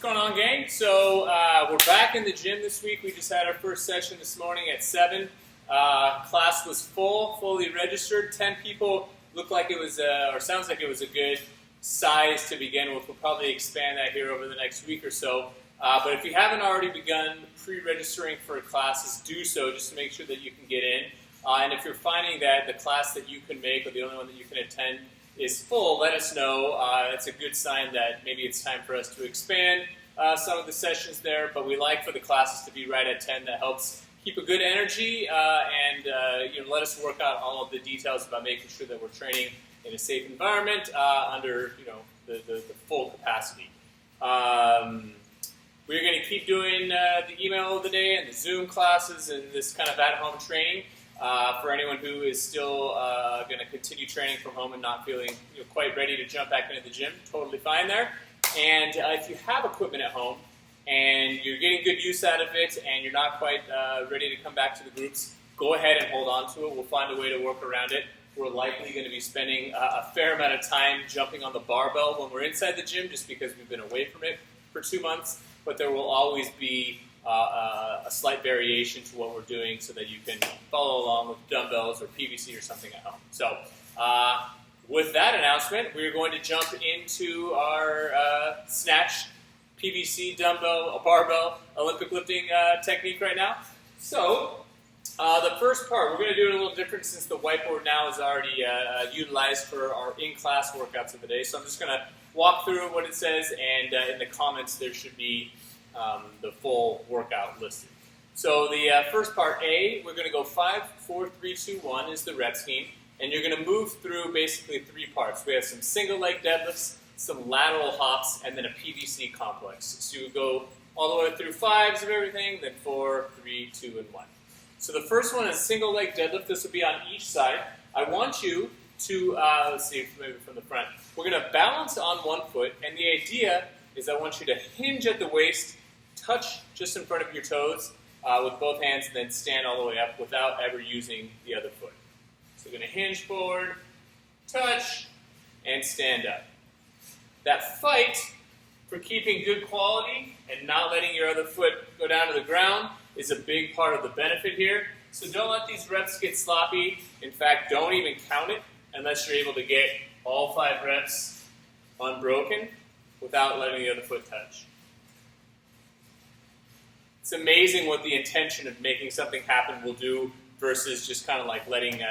going on, gang? So we're back in the gym this week. We just had our first session this morning at 7. Class was fully registered. 10 people. Looked like it was, or sounds like it was a good size to begin with. We'll probably expand that here over the next week or so. But if you haven't already begun pre-registering for classes, do so just to make sure that you can get in. And if you're finding that the class that you can make or the only one that you can attend is full, let us know. That's a good sign that maybe it's time for us to expand some of the sessions there. But we like for the classes to be right at 10. That helps keep a good energy and let us work out all of the details about making sure that we're training in a safe environment under the full capacity. We're going to keep doing the email of the day and the Zoom classes and this kind of at-home training. For anyone who is still going to continue training from home and not feeling quite ready to jump back into the gym, totally fine there. And if you have equipment at home and you're getting good use out of it and you're not quite ready to come back to the groups, go ahead and hold on to it. We'll find a way to work around it. We're likely going to be spending a fair amount of time jumping on the barbell when we're inside the gym just because we've been away from it for 2 months, but there will always be a slight variation to what we're doing so that you can follow along with dumbbells or PVC or something at home. So with that announcement, we're going to jump into our snatch PVC dumbbell, barbell, Olympic lifting technique right now. So the first part, we're going to do it a little different since the whiteboard now is already utilized for our in-class workouts of the day. So I'm just going to walk through what it says, and in the comments there should be the full workout listed. So the first part, A, we're going to go 5, 4, 3, 2, 1 is the rep scheme, and you're going to move through basically 3 parts. We have some single leg deadlifts, some lateral hops, and then a PVC complex. So you go all the way through 5s of everything, then 4, 3, 2, and 1. So the first one is single leg deadlift. This will be on each side. I want you to, let's see, maybe from the front. We're going to balance on one foot, and the idea is I want you to hinge at the waist, touch just in front of your toes with both hands, and then stand all the way up without ever using the other foot. So we're going to hinge forward, touch, and stand up. That fight for keeping good quality and not letting your other foot go down to the ground is a big part of the benefit here. So don't let these reps get sloppy. In fact, don't even count it unless you're able to get all 5 reps unbroken without letting the other foot touch. It's amazing what the intention of making something happen will do versus just kind of like letting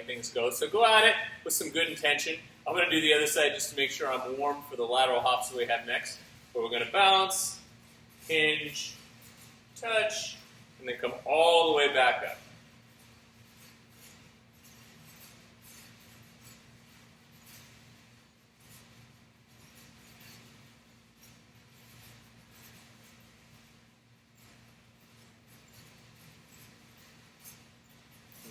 things go. So go at it with some good intention. I'm going to do the other side just to make sure I'm warm for the lateral hops that we have next. But we're going to balance, hinge, touch, and then come all the way back up.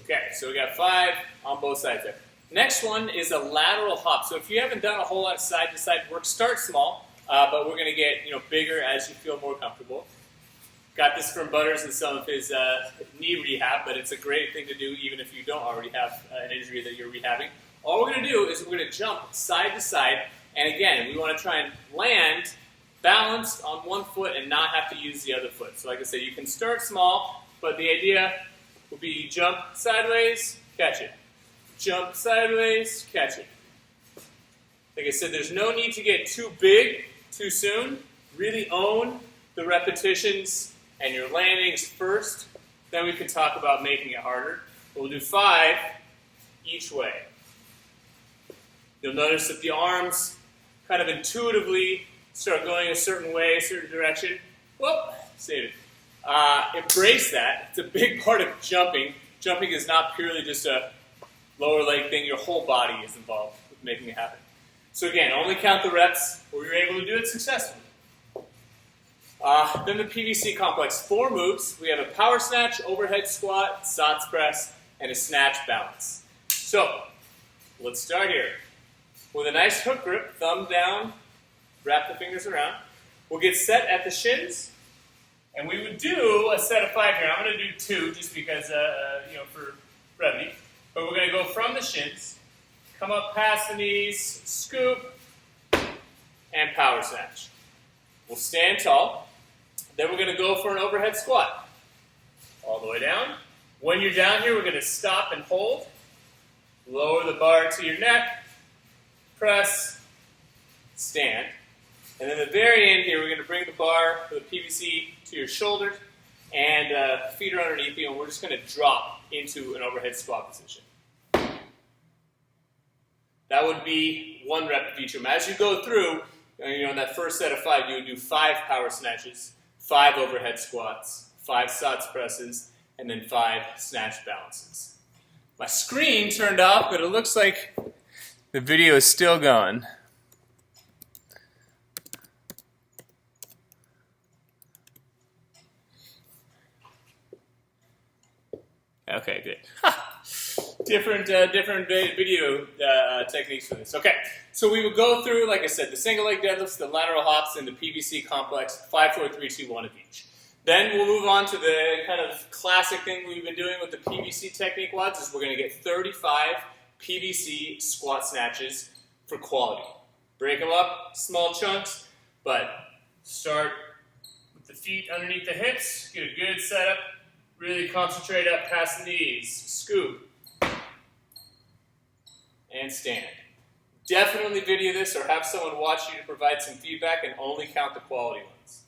Okay, so we got 5 on both sides there. Next one is a lateral hop. So if you haven't done a whole lot of side-to-side work, start small, but we're going to get bigger as you feel more comfortable. Got this from Butters and some of his knee rehab, but it's a great thing to do even if you don't already have an injury that you're rehabbing. All we're going to do is we're going to jump side to side, and again, we want to try and land balanced on one foot and not have to use the other foot. So like I said, you can start small, but the idea will be jump sideways, catch it. Jump sideways, catch it. Like I said, there's no need to get too big too soon. Really own the repetitions and your landings first. Then we can talk about making it harder. We'll do 5 each way. You'll notice that the arms kind of intuitively start going a certain way, a certain direction. Whoop, save it. Embrace that. It's a big part of jumping. Jumping is not purely just a lower leg thing. Your whole body is involved with making it happen. So again, only count the reps where you're able to do it successfully. Then the PVC complex. 4 moves. We have a power snatch, overhead squat, Sott press, and a snatch balance. So let's start here. With a nice hook grip, thumb down, wrap the fingers around. We'll get set at the shins. And we would do a set of 5 here. I'm going to do 2 just because, for brevity. But we're going to go from the shins, come up past the knees, scoop, and power snatch. We'll stand tall. Then we're going to go for an overhead squat. All the way down. When you're down here, we're going to stop and hold. Lower the bar to your neck. Press. Stand. And then at the very end here, we're going to bring the bar for the PVC to your shoulders and feet are underneath you, and we're just going to drop into an overhead squat position. That would be 1 rep of each of them. As you go through, in that first set of 5, you would do 5 power snatches, 5 overhead squats, 5 Sott presses, and then 5 snatch balances. My screen turned off, but it looks like the video is still going. Okay, good. Different video techniques for this. Okay, so we will go through, like I said, the single leg deadlifts, the lateral hops, and the PVC complex, 5, 4, 3, 2, 1 of each. Then we'll move on to the kind of classic thing we've been doing with the PVC technique wads, is we're going to get 35 PVC squat snatches for quality. Break them up, small chunks, but start with the feet underneath the hips, get a good setup, really concentrate up past the knees, scoop, and stand. Definitely video this or have someone watch you to provide some feedback, and only count the quality ones.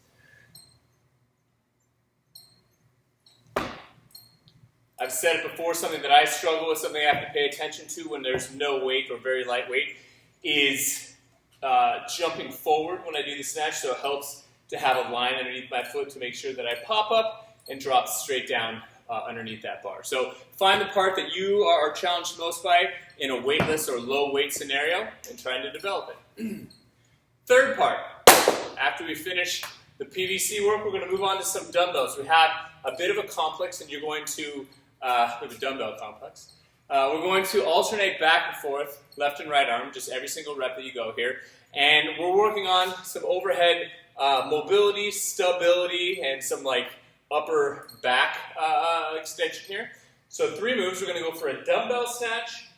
I've said it before, something that I struggle with, something I have to pay attention to when there's no weight or very light weight, is jumping forward when I do the snatch, so it helps to have a line underneath my foot to make sure that I pop up and drop straight down underneath that bar. So find the part that you are challenged most by in a weightless or low weight scenario and trying to develop it. Third part, after we finish the PVC work, we're going to move on to some dumbbells. We have a bit of a complex, and you're going to, with a dumbbell complex, we're going to alternate back and forth, left and right arm, just every single rep that you go here. And we're working on some overhead mobility, stability, and some upper back extension here. So 3 moves. We're going to go for a dumbbell snatch,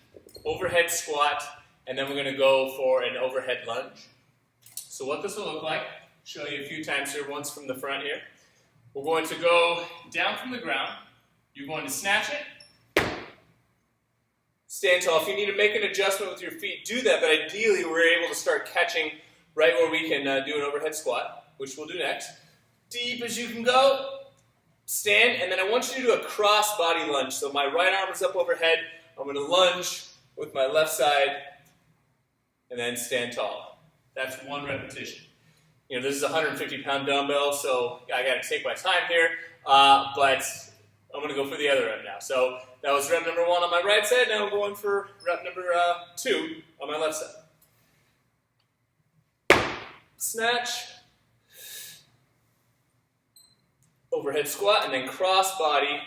overhead squat, and then we're going to go for an overhead lunge. So what this will look like, show you a few times here, once from the front here. We're going to go down from the ground. You're going to snatch it. Stand tall. If you need to make an adjustment with your feet, do that, but ideally we're able to start catching right where we can do an overhead squat, which we'll do next. Deep as you can go. Stand, and then I want you to do a cross body lunge. So my right arm is up overhead. I'm going to lunge with my left side, and then stand tall. That's 1 repetition. This is a 150-pound dumbbell, so I got to take my time here, but I'm going to go for the other rep now. So that was rep number 1 on my right side. Now I'm going for rep number 2 on my left side. Snatch. Overhead squat, and then cross body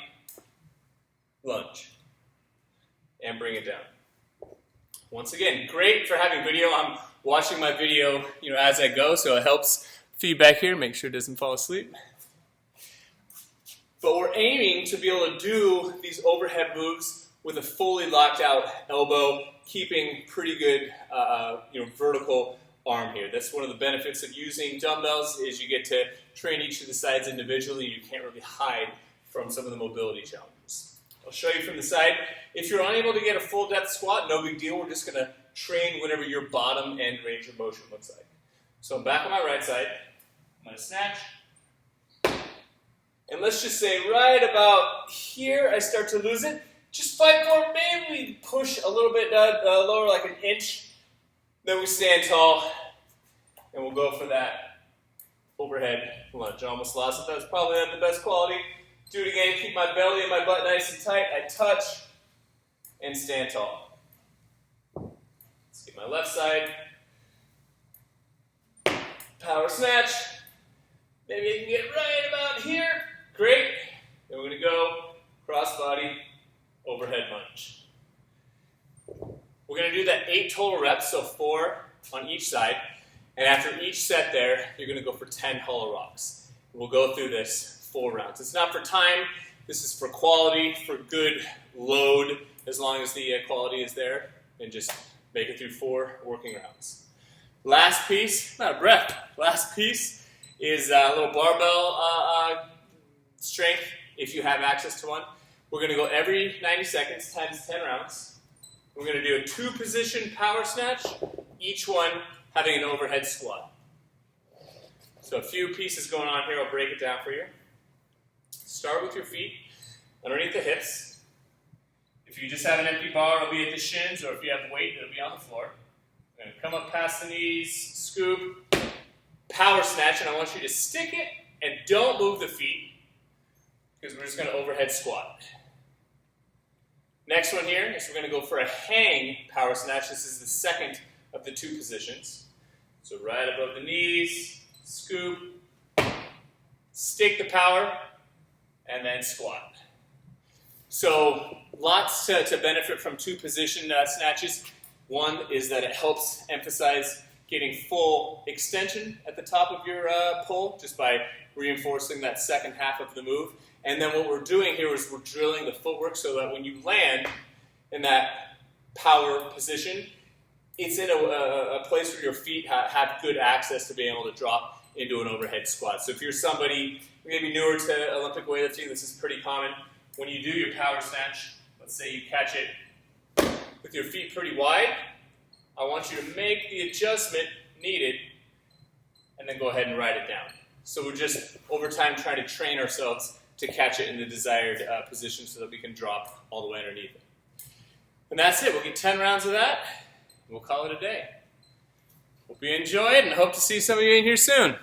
lunge. And bring it down. Once again, great for having video. I'm watching my video as I go, so it helps feedback here. Make sure it doesn't fall asleep. But we're aiming to be able to do these overhead moves with a fully locked out elbow, keeping pretty good vertical arm here. That's one of the benefits of using dumbbells, is you get to train each of the sides individually. You can't really hide from some of the mobility challenges. I'll show you from the side. If you're unable to get a full depth squat, no big deal. We're just going to train whatever your bottom end range of motion looks like. So I'm back on my right side. I'm going to snatch. And let's just say right about here, I start to lose it. Just fight for it. Maybe we push a little bit lower, like an inch. Then we stand tall, and we'll go for that overhead lunge. I almost lost it. That was probably not the best quality. Do it again. Keep my belly and my butt nice and tight. I touch and stand tall. Let's get my left side. Power snatch. Maybe I can get right about here. Great. Then we're going to go cross body overhead lunge. We're going to do that 8 total reps, so 4 on each side. And after each set there, you're going to go for 10 hollow rocks. We'll go through this 4 rounds. It's not for time. This is for quality, for good load, as long as the quality is there. And just make it through 4 working rounds. Last piece, not a breath, last piece is a little barbell strength, if you have access to one. We're going to go every 90 seconds times 10 rounds. We're going to do a 2-position power snatch, each one having an overhead squat. So a few pieces going on here. I'll break it down for you. Start with your feet underneath the hips. If you just have an empty bar, it'll be at the shins, or if you have weight, it'll be on the floor. We're going to come up past the knees, scoop, power snatch, and I want you to stick it and don't move the feet because we're just going to overhead squat. Next one here is we're going to go for a hang power snatch. This is the second of the 2 positions. So right above the knees, scoop, stick the power, and then squat. So lots to benefit from 2-position snatches. One is that it helps emphasize getting full extension at the top of your pull just by reinforcing that second half of the move. And then what we're doing here is we're drilling the footwork so that when you land in that power position, it's in a place where your feet have good access to being able to drop into an overhead squat. So if you're somebody maybe newer to Olympic weightlifting, this is pretty common. When you do your power snatch, let's say you catch it with your feet pretty wide, I want you to make the adjustment needed and then go ahead and write it down. So we're just over time trying to train ourselves to catch it in the desired position so that we can drop all the way underneath it. And that's it. We'll get 10 rounds of that. We'll call it a day. Hope you enjoyed and hope to see some of you in here soon.